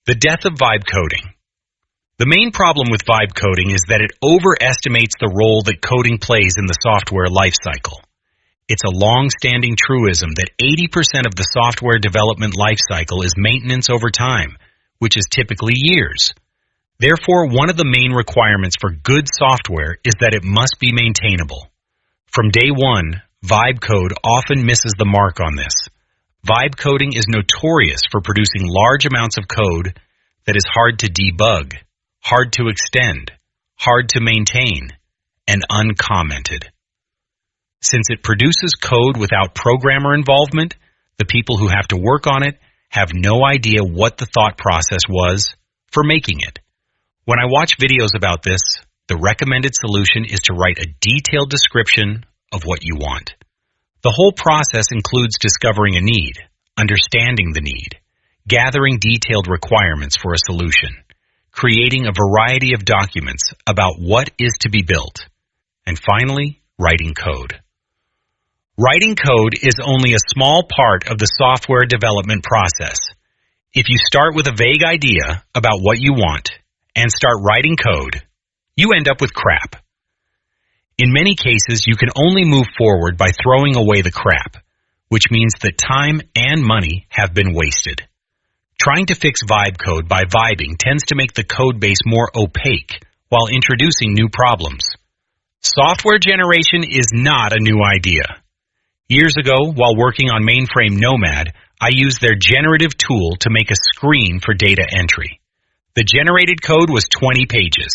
The death of vibe coding. The main problem with vibe coding is that it overestimates the role that coding plays in the software lifecycle. It's a long-standing truism that 80% of the software development lifecycle is maintenance over time, which is typically years. Therefore, one of the main requirements for good software is that it must be maintainable. From day one, vibe code often misses the mark on this. Vibe coding is notorious for producing large amounts of code that is hard to debug, hard to extend, hard to maintain, and uncommented. Since it produces code without programmer involvement, the people who have to work on it have no idea what the thought process was for making it. When I watch videos about this, the recommended solution is to write a detailed description of what you want. The whole process includes discovering a need, understanding the need, gathering detailed requirements for a solution, creating a variety of documents about what is to be built, and finally, writing code. Writing code is only a small part of the software development process. If you start with a vague idea about what you want and start writing code, you end up with crap. In many cases, you can only move forward by throwing away the crap, which means that time and money have been wasted. Trying to fix vibe code by vibing tends to make the code base more opaque while introducing new problems. Software generation is not a new idea. Years ago, while working on mainframe Nomad, I used their generative tool to make a screen for data entry. The generated code was 20 pages.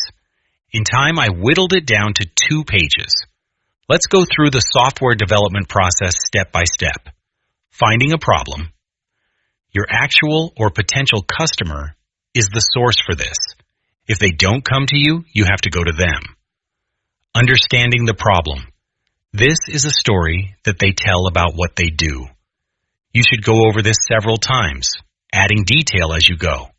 In time, I whittled it down to 2 pages. Let's go through the software development process step by step. Finding a problem. Your actual or potential customer is the source for this. If they don't come to you, you have to go to them. Understanding the problem. This is a story that they tell about what they do. You should go over this several times, adding detail as you go.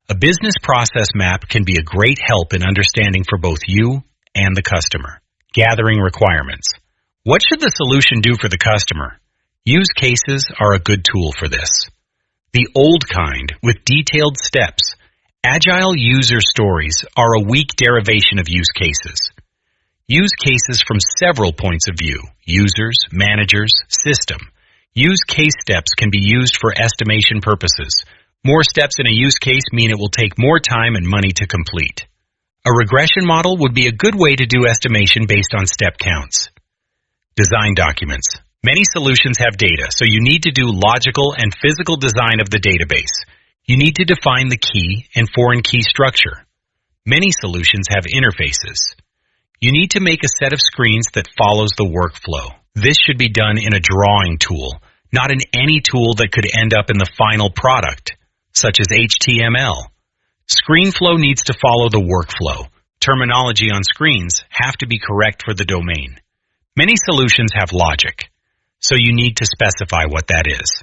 A business process map can be a great help in understanding for both you and the customer. Gathering requirements. What should the solution do for the customer? Use cases are a good tool for this. The old kind, with detailed steps. Agile user stories are a weak derivation of use cases. Use cases from several points of view: users, managers, system. Use case steps can be used for estimation purposes. More steps in a use case mean it will take more time and money to complete. A regression model would be a good way to do estimation based on step counts. Design documents. Many solutions have data, so you need to do logical and physical design of the database. You need to define the key and foreign key structure. Many solutions have interfaces. You need to make a set of screens that follows the workflow. This should be done in a drawing tool, not in any tool that could end up in the final product, such as HTML. Screen flow needs to follow the workflow. Terminology on screens have to be correct for the domain. Many solutions have logic, so you need to specify what that is.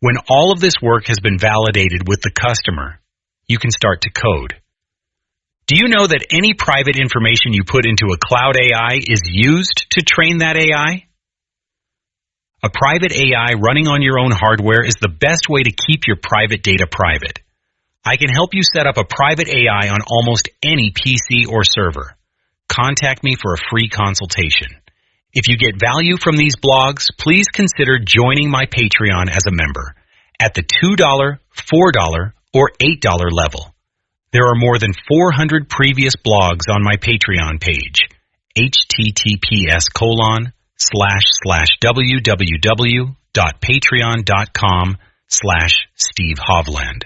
When all of this work has been validated with the customer, you can start to code. Do you know that any private information you put into a cloud AI is used to train that AI? A private AI running on your own hardware is the best way to keep your private data private. I can help you set up a private AI on almost any PC or server. Contact me for a free consultation. If you get value from these blogs, please consider joining my Patreon as a member at the $2, $4, or $8 level. There are more than 400 previous blogs on my Patreon page, https://www.patreon.com/Steve Hovland.